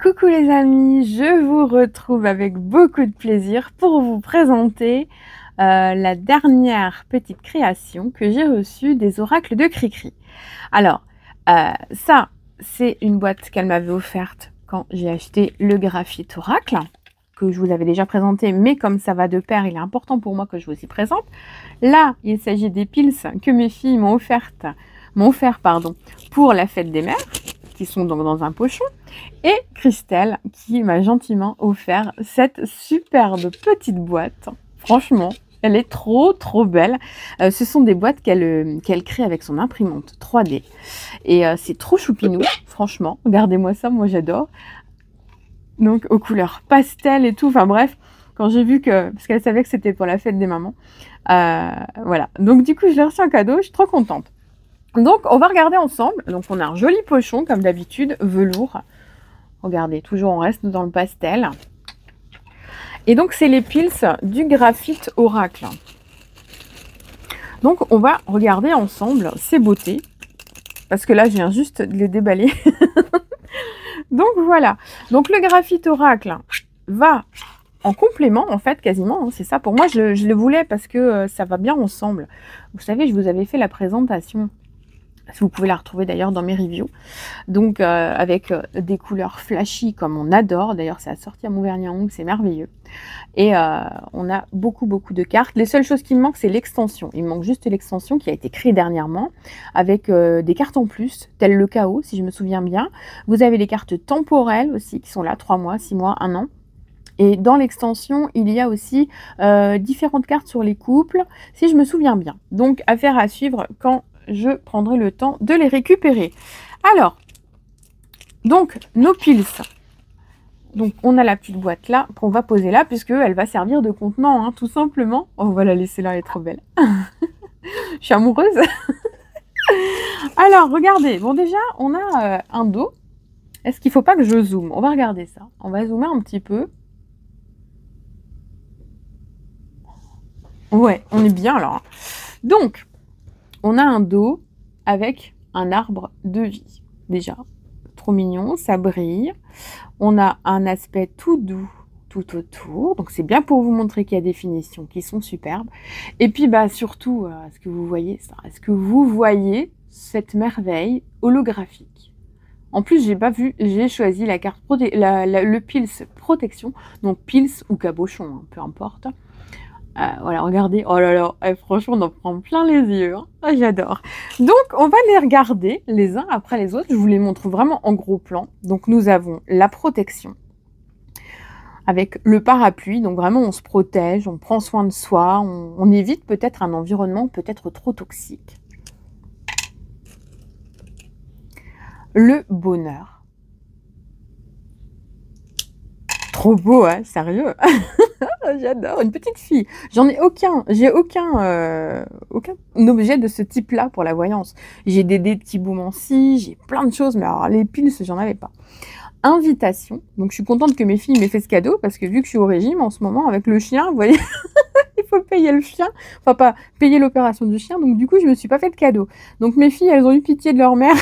Coucou les amis, je vous retrouve avec beaucoup de plaisir pour vous présenter la dernière petite création que j'ai reçue des oracles de Cricri. Alors, ça, c'est une boîte qu'elle m'avait offerte quand j'ai acheté le graphite oracle, que je vous avais déjà présenté, mais comme ça va de pair, il est important pour moi que je vous y présente. Là, il s'agit des piles que mes filles m'ont offert, pour la fête des mères, qui sont donc dans un pochon, et Christelle qui m'a gentiment offert cette superbe petite boîte. Franchement, elle est trop belle. Ce sont des boîtes qu'elle crée avec son imprimante 3D. Et c'est trop choupinou, franchement. Regardez-moi ça, moi j'adore. Donc aux couleurs pastel et tout, enfin bref. Quand j'ai vu que, parce qu'elle savait que c'était pour la fête des mamans, voilà. Donc du coup, je l'ai reçu en cadeau, je suis trop contente. Donc on va regarder ensemble. Donc on a un joli pochon, comme d'habitude, velours. Regardez, toujours on reste dans le pastel. Et donc c'est les piles du graphite oracle. Donc on va regarder ensemble ces beautés. Parce que là, je viens juste de les déballer. Donc voilà. Donc le graphite oracle va en complément, en fait, quasiment. Hein, c'est ça. Pour moi, je le voulais parce que ça va bien ensemble. Vous savez, je vous avais fait la présentation. Vous pouvez la retrouver d'ailleurs dans mes reviews. Donc avec des couleurs flashy comme on adore. D'ailleurs, c'est assorti à mon vernis à ongles, c'est merveilleux. Et on a beaucoup de cartes. Les seules choses qui me manquent, c'est l'extension. Il me manque juste l'extension qui a été créée dernièrement avec des cartes en plus, telles le chaos, si je me souviens bien. Vous avez les cartes temporelles aussi qui sont là, 3 mois, 6 mois, 1 an. Et dans l'extension, il y a aussi différentes cartes sur les couples, si je me souviens bien. Donc, affaire à suivre quand je prendrai le temps de les récupérer. Alors, donc, nos piles. Donc, on a la petite boîte là, qu'on va poser là, puisqu'elle va servir de contenant, hein, tout simplement. Oh, on va la laisser là, elle est trop belle. Je suis amoureuse. Alors, regardez. Bon, déjà, on a un dos. Est-ce qu'il ne faut pas que je zoome? On va regarder ça. On va zoomer un petit peu. Ouais, on est bien alors. Donc, on a un dos avec un arbre de vie. Déjà, trop mignon, ça brille. On a un aspect tout doux tout autour. Donc, c'est bien pour vous montrer qu'il y a des finitions qui sont superbes. Et puis, bah, surtout, est-ce que vous voyez ça? Est-ce que vous voyez cette merveille holographique? En plus, j'ai pas vu, j'ai choisi la carte le Pils protection, donc Pils ou cabochon, hein, peu importe. Voilà, regardez, oh là là, franchement, on en prend plein les yeux, hein. Ah, j'adore. Donc, on va les regarder les uns après les autres. Je vous les montre vraiment en gros plan. Donc, nous avons la protection avec le parapluie. Donc, vraiment, on se protège, on prend soin de soi, on évite peut-être un environnement peut-être trop toxique. Le bonheur. Trop beau, hein, sérieux. J'adore, une petite fille. J'en ai j'ai aucun objet de ce type-là pour la voyance. J'ai des petits boumancy, j'ai plein de choses, mais alors les piles, j'en avais pas. Invitation. Donc je suis contente que mes filles m'aient fait ce cadeau parce que vu que je suis au régime en ce moment avec le chien, vous voyez, il faut payer le chien. Enfin, pas payer l'opération du chien. Donc du coup, je me suis pas fait de cadeau. Donc mes filles, elles ont eu pitié de leur mère.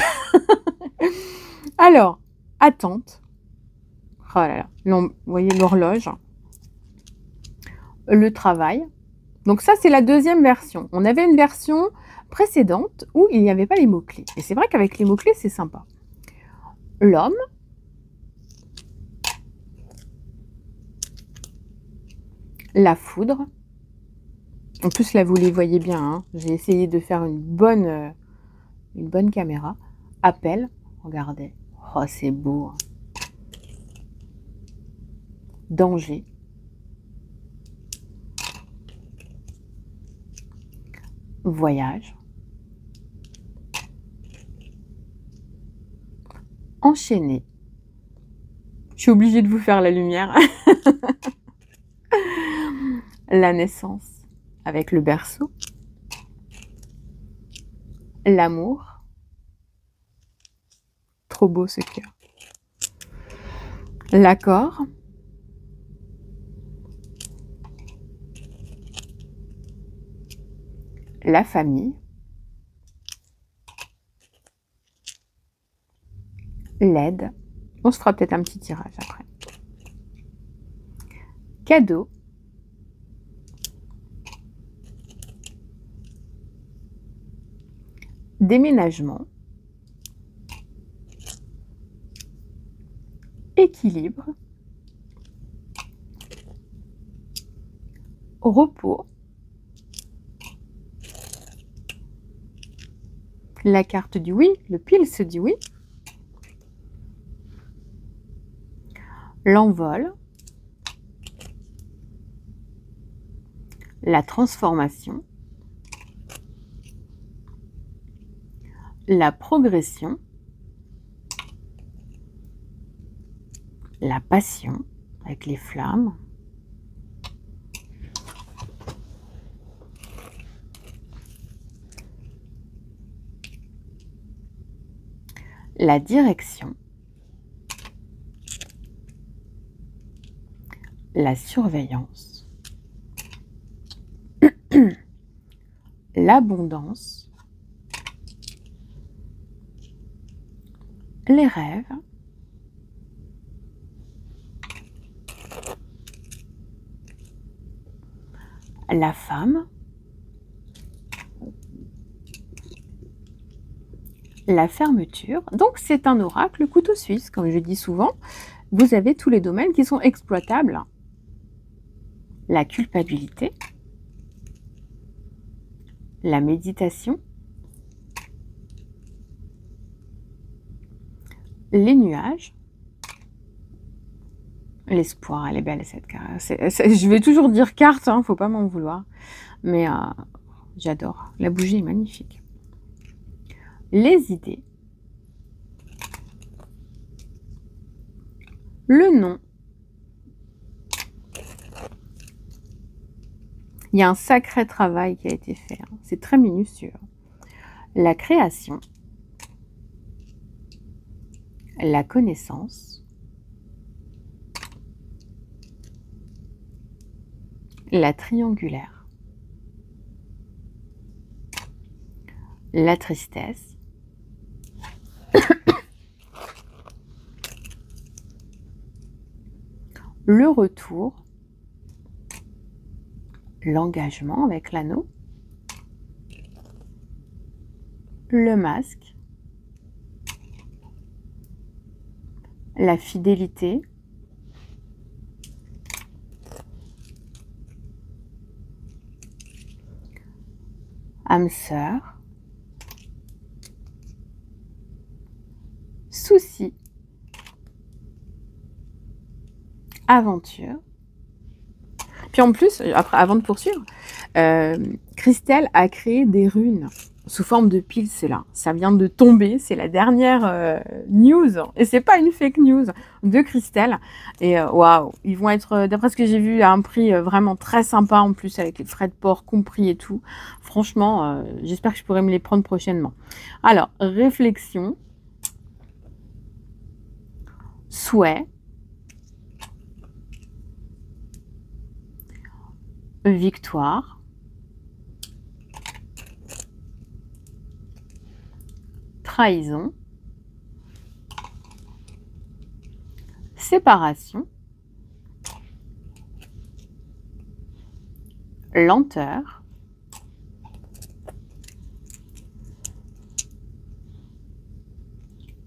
Alors, attente. Oh là là. Vous voyez l'horloge. Le travail. Donc ça, c'est la deuxième version. On avait une version précédente où il n'y avait pas les mots-clés. Et c'est vrai qu'avec les mots-clés, c'est sympa. L'homme. La foudre. En plus, là, vous les voyez bien. Hein. J'ai essayé de faire une bonne caméra. Appel. Regardez. Oh, c'est beau. Hein. Danger. Voyage. Enchaîner. Je suis obligée de vous faire la lumière. La naissance avec le berceau. L'amour. Trop beau ce cœur. L'accord. La famille. L'aide. On se fera peut-être un petit tirage après. Cadeau. Déménagement. Équilibre. Repos. La carte du oui, le pile se dit oui. L'envol. La transformation. La progression. La passion avec les flammes. La direction. La surveillance. L'abondance. Les rêves. La femme. La fermeture. Donc c'est un oracle couteau suisse, comme je dis souvent. Vous avez tous les domaines qui sont exploitables. La culpabilité. La méditation. Les nuages. L'espoir, elle est belle cette carte. Je vais toujours dire carte, hein, faut pas m'en vouloir. Mais j'adore. La bougie est magnifique. Les idées. Le nom. Il y a un sacré travail qui a été fait. Hein. C'est très minutieux. La création. La connaissance. La triangulaire. La tristesse. Le retour. L'engagement avec l'anneau. Le masque. La fidélité. Âme sœur. Souci. Aventure. Puis en plus, après, avant de poursuivre, Christelle a créé des runes sous forme de piles, c'est là. Ça vient de tomber, c'est la dernière news, et c'est pas une fake news, de Christelle. Et waouh, ils vont être, d'après ce que j'ai vu, à un prix vraiment très sympa, en plus avec les frais de port compris et tout. Franchement, j'espère que je pourrai me les prendre prochainement. Alors, réflexion, souhait, victoire, trahison, séparation, lenteur,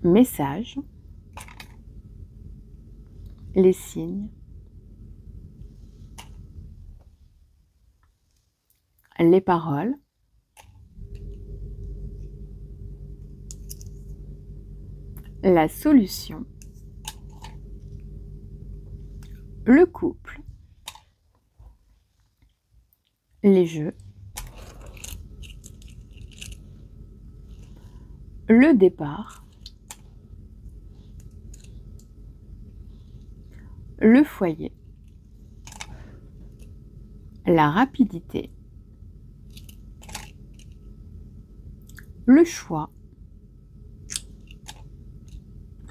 message, les signes, les paroles, la solution, le couple, les jeux, le départ, le foyer, la rapidité, le choix,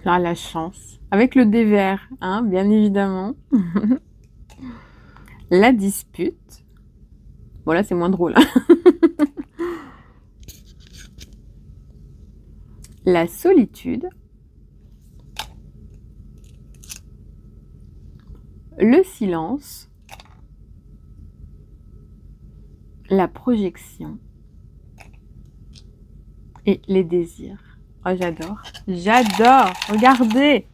là, la chance, avec le dé vert, hein, bien évidemment, la dispute, bon là c'est moins drôle, hein. La solitude, le silence, la projection et les désirs. Oh, j'adore. J'adore. Regardez.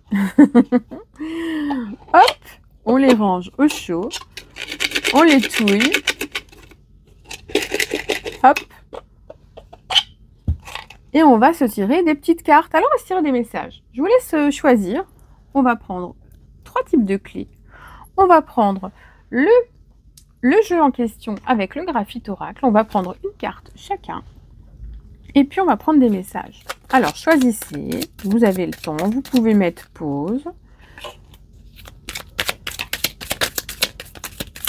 Hop, on les range au chaud. On les touille. Hop. Et on va se tirer des petites cartes. Alors, on va se tirer des messages. Je vous laisse choisir. On va prendre 3 types de clés. On va prendre le jeu en question avec le graphite oracle. On va prendre une carte chacun. Et puis, on va prendre des messages. Alors, choisissez. Vous avez le temps. Vous pouvez mettre pause.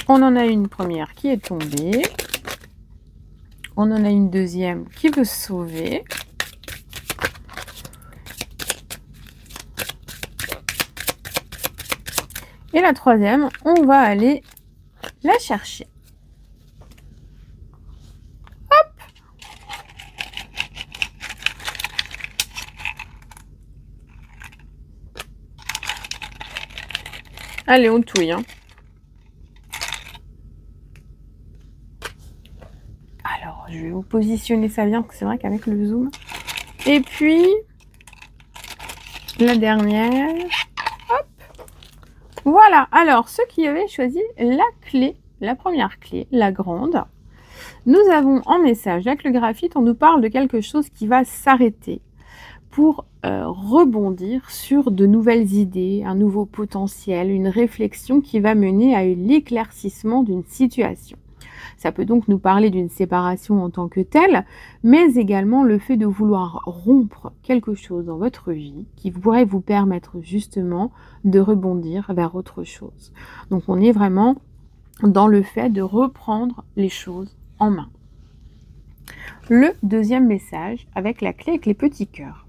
On en a une première qui est tombée. On en a une deuxième qui veut se sauver. Et la troisième, on va aller la chercher. Hop! Allez, on touille. Hein. Alors, je vais vous positionner ça bien, parce que c'est vrai qu'avec le zoom. Et puis, la dernière. Hop! Voilà. Alors, ceux qui avaient choisi la clé, la première clé, la grande, nous avons en message, avec le graphite, on nous parle de quelque chose qui va s'arrêter pour rebondir sur de nouvelles idées, un nouveau potentiel, une réflexion qui va mener à l'éclaircissement d'une situation. Ça peut donc nous parler d'une séparation en tant que telle, mais également le fait de vouloir rompre quelque chose dans votre vie qui pourrait vous permettre justement de rebondir vers autre chose. Donc on est vraiment dans le fait de reprendre les choses en main. Le deuxième message avec la clé avec les petits cœurs.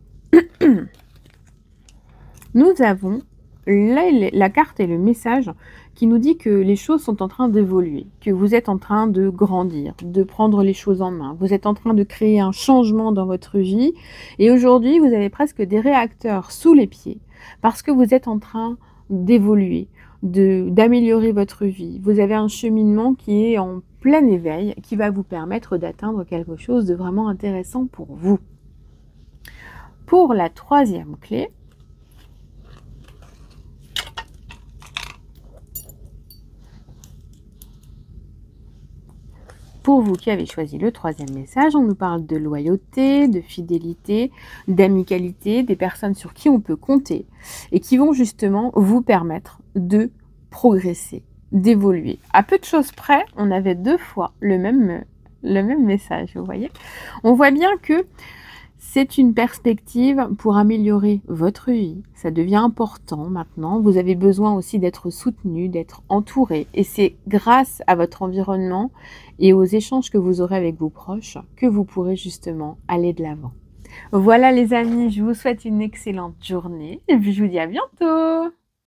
Nous avons la carte et le message qui nous dit que les choses sont en train d'évoluer, que vous êtes en train de grandir, de prendre les choses en main. Vous êtes en train de créer un changement dans votre vie et aujourd'hui, vous avez presque des réacteurs sous les pieds parce que vous êtes en train d'évoluer, d'améliorer votre vie. Vous avez un cheminement qui est en plein éveil, qui va vous permettre d'atteindre quelque chose de vraiment intéressant pour vous. Pour la troisième clé, pour vous qui avez choisi le troisième message, on nous parle de loyauté, de fidélité, d'amicalité, des personnes sur qui on peut compter et qui vont justement vous permettre de progresser, d'évoluer. À peu de choses près, on avait 2 fois le même message, vous voyez. On voit bien que c'est une perspective pour améliorer votre vie. Ça devient important maintenant. Vous avez besoin aussi d'être soutenu, d'être entouré. Et c'est grâce à votre environnement et aux échanges que vous aurez avec vos proches que vous pourrez justement aller de l'avant. Voilà les amis, je vous souhaite une excellente journée et puis je vous dis à bientôt.